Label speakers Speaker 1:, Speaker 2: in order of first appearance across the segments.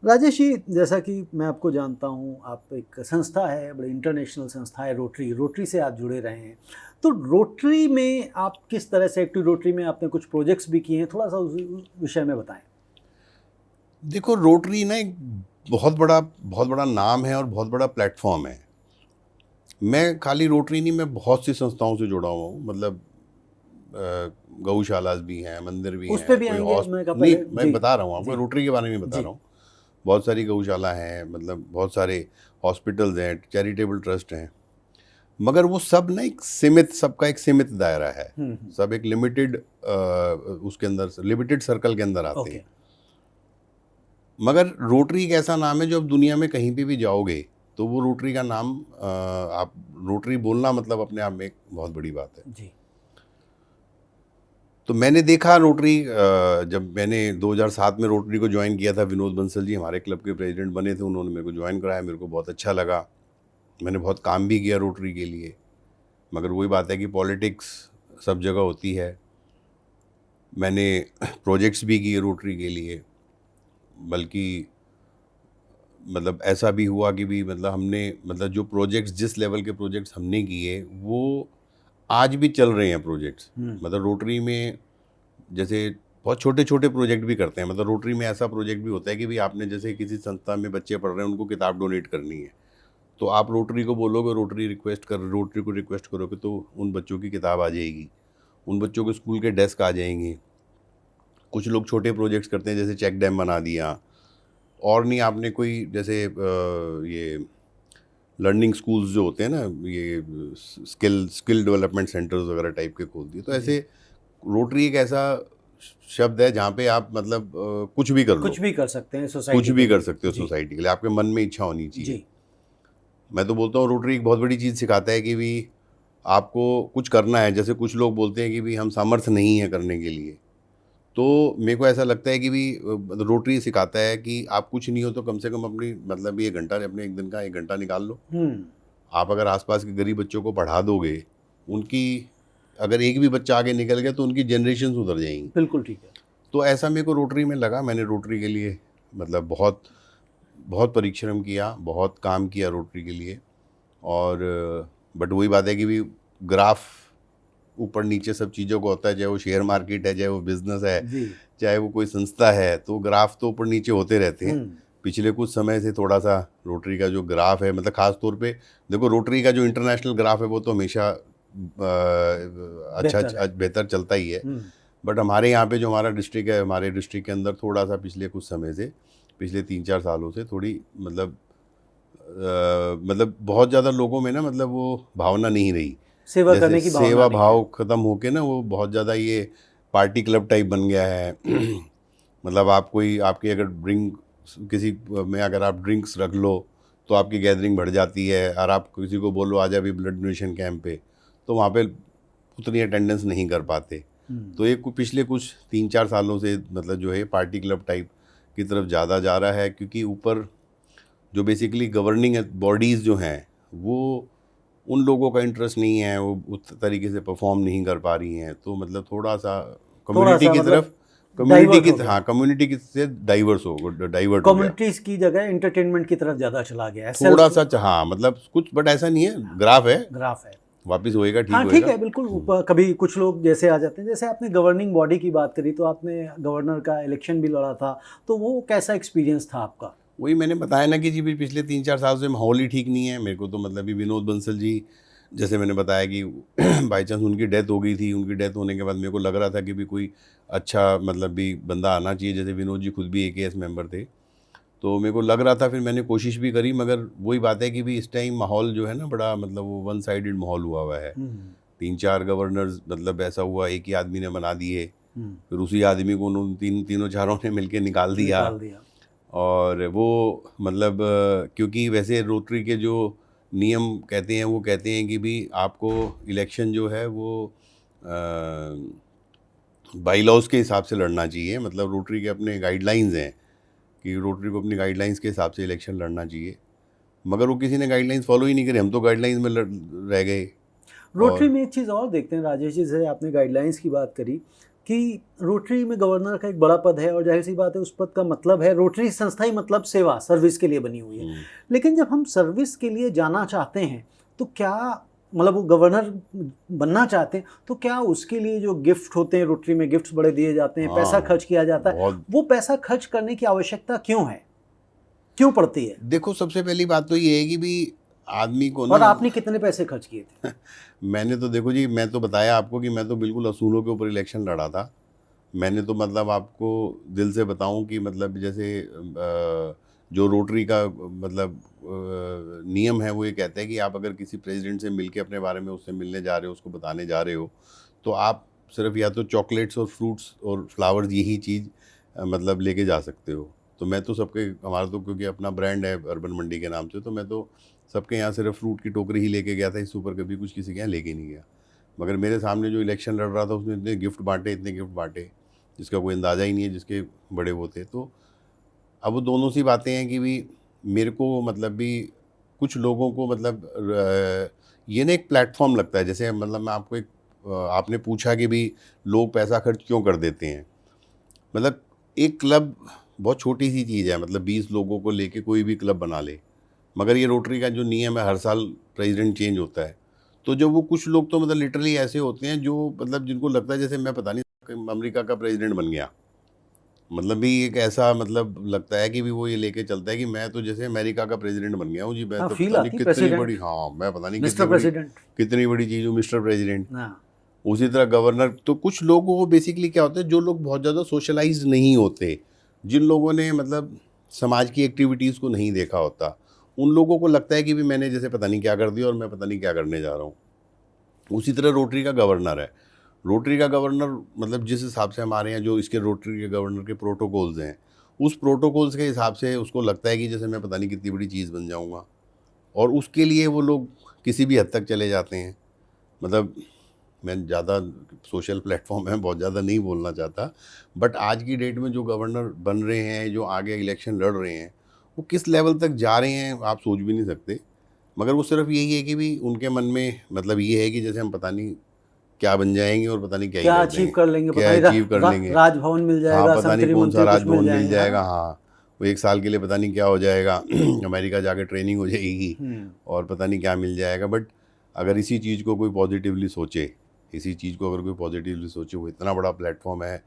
Speaker 1: राजेश जी, जैसा कि मैं आपको जानता हूँ, आप एक संस्था है, बड़ी इंटरनेशनल संस्था है रोटरी, रोटरी से आप जुड़े रहे हैं। तो रोटरी में आप किस तरह से एक्टिव, रोटरी में आपने कुछ प्रोजेक्ट्स भी किए हैं, थोड़ा-सा उस विषय में बताएँ?
Speaker 2: देखो, रोटरी ना एक बहुत बड़ा नाम है और बहुत बड़ा प्लेटफॉर्म है। मैं खाली रोटरी नहीं, मैं बहुत सी संस्थाओं से जुड़ा हुआ हूँ। मतलब गौशालाज भी हैं, मंदिर भी
Speaker 1: उस पे
Speaker 2: हैं,
Speaker 1: भी
Speaker 2: कोई
Speaker 1: आएँगे,
Speaker 2: हॉस्प
Speaker 1: मैंने कहा
Speaker 2: नहीं,
Speaker 1: पहले
Speaker 2: मैं
Speaker 1: जी,
Speaker 2: बता रहा हूँ आपको,
Speaker 1: जी,
Speaker 2: रोटरी के बारे में बता
Speaker 1: जी,
Speaker 2: रहा हूँ। बहुत सारी गौशाला हैं, मतलब बहुत सारे हॉस्पिटल्स हैं, चैरिटेबल ट्रस्ट हैं। मगर वो सब ना एक सीमित, सबका एक सीमित दायरा है।
Speaker 1: हुँ, हुँ,
Speaker 2: सब एक लिमिटेड उसके अंदर, लिमिटेड सर्कल के अंदर आते
Speaker 1: ओके,
Speaker 2: हैं। मगर रोटरी एक ऐसा नाम है जो अब दुनिया में कहीं पे भी जाओगे तो वो रोटरी का नाम, आप रोटरी बोलना मतलब अपने आप में एक बहुत बड़ी बात है।
Speaker 1: जी,
Speaker 2: तो मैंने देखा रोटरी, जब मैंने 2007 में रोटरी को ज्वाइन किया था, विनोद बंसल जी हमारे क्लब के प्रेसिडेंट बने थे, उन्होंने मेरे को ज्वाइन कराया, मेरे को बहुत अच्छा लगा। मैंने बहुत काम भी किया रोटरी के लिए। मगर वही बात है कि पॉलिटिक्स सब जगह होती है। मैंने प्रोजेक्ट्स भी किए रोटरी के लिए, बल्कि मतलब ऐसा भी हुआ कि भी मतलब हमने, मतलब जो प्रोजेक्ट्स, जिस लेवल के प्रोजेक्ट्स हमने किए वो आज भी चल रहे हैं प्रोजेक्ट्स।
Speaker 1: हुँ,
Speaker 2: मतलब रोटरी में जैसे बहुत छोटे छोटे प्रोजेक्ट भी करते हैं। मतलब रोटरी में ऐसा प्रोजेक्ट भी होता है कि भी आपने जैसे किसी संस्था में बच्चे पढ़ रहे हैं, उनको किताब डोनेट करनी है, तो आप रोटरी को बोलोगे, रोटरी को रिक्वेस्ट करोगे तो उन बच्चों की किताब आ जाएगी, उन बच्चों के स्कूल के डेस्क आ जाएंगे। कुछ लोग छोटे प्रोजेक्ट्स करते हैं, जैसे चेक डैम बना दिया। और नहीं, आपने कोई जैसे ये लर्निंग स्कूल्स जो होते हैं ना, ये स्किल डेवलपमेंट सेंटर्स वगैरह टाइप के खोल दिए, तो
Speaker 1: जी,
Speaker 2: ऐसे रोटरी एक ऐसा शब्द है जहाँ पे आप मतलब कुछ भी कर लो,
Speaker 1: कुछ भी कर सकते हैं
Speaker 2: कुछ
Speaker 1: सोसाइटी के
Speaker 2: भी कर
Speaker 1: लिए।
Speaker 2: सकते हो
Speaker 1: जी,
Speaker 2: सोसाइटी के लिए, आपके मन में इच्छा होनी चाहिए।
Speaker 1: जी,
Speaker 2: मैं तो बोलता हूँ रोटरी एक बहुत बड़ी चीज़ सिखाता है कि भी आपको कुछ करना है। जैसे कुछ लोग बोलते हैं कि भी हम सामर्थ्य नहीं है करने के लिए, तो मेरे को ऐसा लगता है कि भी रोटरी सिखाता है कि आप कुछ नहीं हो तो कम से कम अपनी, मतलब ये घंटा, अपने एक दिन का 1 घंटा निकाल लो।
Speaker 1: हुँ,
Speaker 2: आप अगर आसपास के गरीब बच्चों को पढ़ा दोगे, उनकी, अगर एक भी बच्चा आगे निकल गया तो उनकी जनरेशन सुधर जाएंगी।
Speaker 1: बिल्कुल ठीक है।
Speaker 2: तो ऐसा मेरे को रोटरी में लगा। मैंने रोटरी के लिए मतलब बहुत बहुत परिश्रम किया, बहुत काम किया रोटरी के लिए। और बट वही बात है कि भी ग्राफ ऊपर नीचे सब चीज़ों को होता है, चाहे वो शेयर मार्केट है, चाहे वो बिजनेस है,
Speaker 1: जी,
Speaker 2: चाहे वो कोई संस्था है, तो ग्राफ तो ऊपर नीचे होते रहते
Speaker 1: हुँ,
Speaker 2: हैं। पिछले कुछ समय से थोड़ा सा रोटरी का जो ग्राफ है, मतलब खास तौर पे देखो, रोटरी का जो इंटरनेशनल ग्राफ है वो तो हमेशा अच्छा
Speaker 1: बेहतर है।
Speaker 2: बेहतर चलता ही है।
Speaker 1: हुँ,
Speaker 2: बट हमारे यहाँ पे जो हमारा डिस्ट्रिक्ट है, हमारे डिस्ट्रिक्ट के अंदर थोड़ा सा पिछले कुछ समय से, पिछले 3-4 सालों से थोड़ी मतलब मतलब बहुत ज़्यादा लोगों में ना, मतलब वो भावना नहीं रही।
Speaker 1: सेवा
Speaker 2: जैसे
Speaker 1: करने की भावना
Speaker 2: सेवा
Speaker 1: नहीं है।
Speaker 2: भाव ख़त्म होके ना, वो बहुत ज़्यादा ये पार्टी क्लब टाइप बन गया है। मतलब आप कोई, आपकी अगर ड्रिंक, किसी में अगर आप ड्रिंक्स रख लो तो आपकी गैदरिंग बढ़ जाती है, और आप किसी को बोलो आ जा भी ब्लड डोनेशन कैंप पे, तो वहाँ पे उतनी अटेंडेंस नहीं कर पाते।
Speaker 1: हुँ,
Speaker 2: तो ये पिछले कुछ 3-4 सालों से मतलब जो है पार्टी क्लब टाइप की तरफ ज़्यादा जा रहा है, क्योंकि ऊपर जो बेसिकली गवर्निंग बॉडीज़ जो हैं, वो उन लोगों का इंटरेस्ट नहीं है, वो उस तरीके से परफॉर्म नहीं कर पा रही हैं, तो मतलब थोड़ा सा कम्युनिटी
Speaker 1: थोड़ा-सा
Speaker 2: की तरफ,
Speaker 1: मतलब डाइवर्ट हो गया।
Speaker 2: हाँ, कम्युनिटी की से डाइवर्ट हो गया।
Speaker 1: कम्युनिटीज़ की जगह एंटरटेनमेंट की तरफ ज़्यादा चला गया है,
Speaker 2: थोड़ा
Speaker 1: सेल्फ
Speaker 2: सा हाँ, मतलब कुछ, बट ऐसा नहीं है, ग्राफ है,
Speaker 1: ग्राफ है।
Speaker 2: वापस होएगा, ठीक
Speaker 1: हाँ, ठीक
Speaker 2: होएगा।
Speaker 1: है, बिल्कुल ऊपर कभी कुछ लोग जैसे आ जाते हैं, जैसे आपने गवर्निंग बॉडी की बात करी, तो आपने गवर्नर का इलेक्शन भी लड़ा था, तो वो कैसा एक्सपीरियंस था आपका?
Speaker 2: वही मैंने बताया ना कि जी भी पिछले 3-4 साल से माहौल ही ठीक नहीं है। मेरे को तो मतलब भी विनोद बंसल जी, जैसे मैंने बताया कि बाई चांस उनकी डेथ हो गई थी, उनकी डेथ होने के बाद मेरे को लग रहा था कि भी कोई अच्छा मतलब भी बंदा आना चाहिए। जैसे विनोद जी खुद भी AKS मेंबर थे, तो मेरे को लग रहा था, फिर मैंने कोशिश भी करी, मगर वही बात है कि भी इस टाइम माहौल जो है ना, बड़ा मतलब वो वन साइडेड माहौल हुआ है।
Speaker 1: हुँ,
Speaker 2: 3-4 गवर्नर्स, मतलब ऐसा हुआ एक ही आदमी ने बना दिए,
Speaker 1: हुँ,
Speaker 2: फिर उसी आदमी को उन्होंने तीनों चारों ने मिलके निकाल दिया।
Speaker 1: निकाल दिया।
Speaker 2: और वो मतलब क्योंकि वैसे रोटरी के जो नियम कहते हैं, वो कहते हैं कि भी आपको इलेक्शन जो है वो बाई लॉज के हिसाब से लड़ना चाहिए। मतलब रोटरी के अपने गाइडलाइंस हैं कि रोटरी को अपनी गाइडलाइंस के हिसाब से इलेक्शन लड़ना चाहिए, मगर वो किसी ने गाइडलाइंस फॉलो ही नहीं करी, हम तो गाइडलाइंस में रह गए।
Speaker 1: रोटरी
Speaker 2: और
Speaker 1: में एक चीज़ और देखते हैं राजेश जी, जैसे आपने गाइडलाइंस की बात करी कि रोटरी में गवर्नर का एक बड़ा पद है और जाहिर सी बात है उस पद का मतलब है, रोटरी संस्था ही मतलब सेवा, सर्विस के लिए बनी हुई है। लेकिन जब हम सर्विस के लिए जाना चाहते हैं तो क्या मतलब वो गवर्नर बनना चाहते हैं तो क्या उसके लिए जो गिफ्ट होते हैं, रोटरी में गिफ्ट्स बड़े दिए जाते हैं, पैसा खर्च किया जाता है, वो पैसा खर्च करने की आवश्यकता क्यों है, क्यों पड़ती है?
Speaker 2: देखो, सबसे पहली बात तो ये है कि भी आदमी को ना,
Speaker 1: और आपने कितने पैसे खर्च किए थे?
Speaker 2: मैंने तो देखो जी, मैं तो बताया आपको कि मैं तो बिल्कुल असूलों के ऊपर इलेक्शन लड़ा था। मैंने तो मतलब आपको दिल से बताऊं कि मतलब जैसे जो रोटरी का मतलब नियम है वो ये कहता है कि आप अगर किसी प्रेसिडेंट से मिलके अपने बारे में उससे मिलने जा रहे हो, उसको बताने जा रहे हो, तो आप सिर्फ या तो चॉकलेट्स और फ्रूट्स और फ्लावर्स यही चीज़ मतलब लेके जा सकते हो। तो मैं तो सबके, हमारा तो क्योंकि अपना ब्रांड है अर्बन मंडी के नाम से, तो मैं तो सबके यहाँ सिर्फ फ्रूट की टोकरी ही लेके गया था, इससे ऊपर कभी कुछ किसी के यहाँ लेके नहीं गया। मगर मेरे सामने जो इलेक्शन लड़ रहा था उसने इतने गिफ्ट बांटे जिसका कोई अंदाज़ा ही नहीं है, जिसके बड़े वो थे। तो अब वो दोनों सी बातें हैं कि भी मेरे को मतलब भी कुछ लोगों को मतलब ये ना एक प्लेटफॉर्म लगता है। जैसे मतलब मैं आपको एक आपने पूछा कि भी लोग पैसा खर्च क्यों कर देते हैं। मतलब एक क्लब बहुत छोटी सी चीज़ है, मतलब 20 लोगों को लेके कोई भी क्लब बना ले। मगर ये रोटरी का जो नियम है, हर साल प्रेसिडेंट चेंज होता है। तो जब वो कुछ लोग तो मतलब लिटरली ऐसे होते हैं जो मतलब जिनको लगता है जैसे मैं पता नहीं अमेरिका का प्रेसिडेंट बन गया। मतलब भी एक ऐसा मतलब लगता है कि भी वो ये लेके चलता है कि मैं तो जैसे अमेरिका का प्रेसिडेंट बन गया हूँ जी, मैं तो
Speaker 1: फील
Speaker 2: पता नहीं
Speaker 1: आती
Speaker 2: कितनी
Speaker 1: प्रेसिडेंट,
Speaker 2: बड़ी, हाँ मैं पता नहीं
Speaker 1: मिस्टर प्रेसिडेंट।
Speaker 2: कितनी बड़ी चीज़ हूँ, मिस्टर प्रेसिडेंट।
Speaker 1: हाँ।
Speaker 2: उसी तरह गवर्नर। तो कुछ लोगों को बेसिकली क्या होता है, जो लोग बहुत ज़्यादा सोशलाइज नहीं होते, जिन लोगों ने मतलब समाज की एक्टिविटीज़ को नहीं देखा होता, उन लोगों को लगता है कि भी मैंने जैसे पता नहीं क्या कर दिया और मैं पता नहीं क्या करने जा रहा हूँ। उसी तरह रोटरी का गवर्नर है। रोटरी का गवर्नर मतलब जिस हिसाब से हमारे यहाँ जो इसके रोटरी के गवर्नर के प्रोटोकॉल्स हैं, उस प्रोटोकॉल्स के हिसाब से उसको लगता है कि जैसे मैं पता नहीं कितनी बड़ी चीज़ बन जाऊँगा, और उसके लिए वो लोग किसी भी हद तक चले जाते हैं। मतलब मैं ज़्यादा सोशल प्लेटफॉर्म है, बहुत ज़्यादा नहीं बोलना चाहता, बट आज की डेट में जो गवर्नर बन रहे हैं, जो आगे इलेक्शन लड़ रहे हैं, वो किस लेवल तक जा रहे हैं आप सोच भी नहीं सकते। मगर वो सिर्फ यही है कि भी उनके मन में मतलब ये है कि जैसे हम पता नहीं क्या बन जाएंगे और पता नहीं क्या ही
Speaker 1: क्या
Speaker 2: कर
Speaker 1: अचीव
Speaker 2: देंगे,
Speaker 1: कर लेंगे, पता
Speaker 2: क्या
Speaker 1: नहीं
Speaker 2: अचीव कर लेंगे।
Speaker 1: राजभवन मिल
Speaker 2: हाँ,
Speaker 1: जाएगा,
Speaker 2: पता नहीं
Speaker 1: संतरी
Speaker 2: कौन सा
Speaker 1: मंत्री कुछ
Speaker 2: राजभवन
Speaker 1: मिल
Speaker 2: मिल
Speaker 1: जाएंगे।
Speaker 2: जाएगा। हाँ, वो एक साल के लिए पता नहीं क्या हो जाएगा अमेरिका जाके ट्रेनिंग हो जाएगी और पता नहीं क्या मिल जाएगा। बट अगर इसी चीज़ को कोई पॉजिटिवली सोचे, वो इतना बड़ा प्लेटफॉर्म है।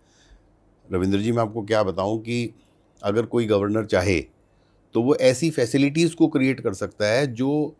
Speaker 2: रविंद्र जी, मैं आपको क्या बताऊं कि अगर कोई गवर्नर चाहे तो वो ऐसी फैसिलिटीज़ को क्रिएट कर सकता है जो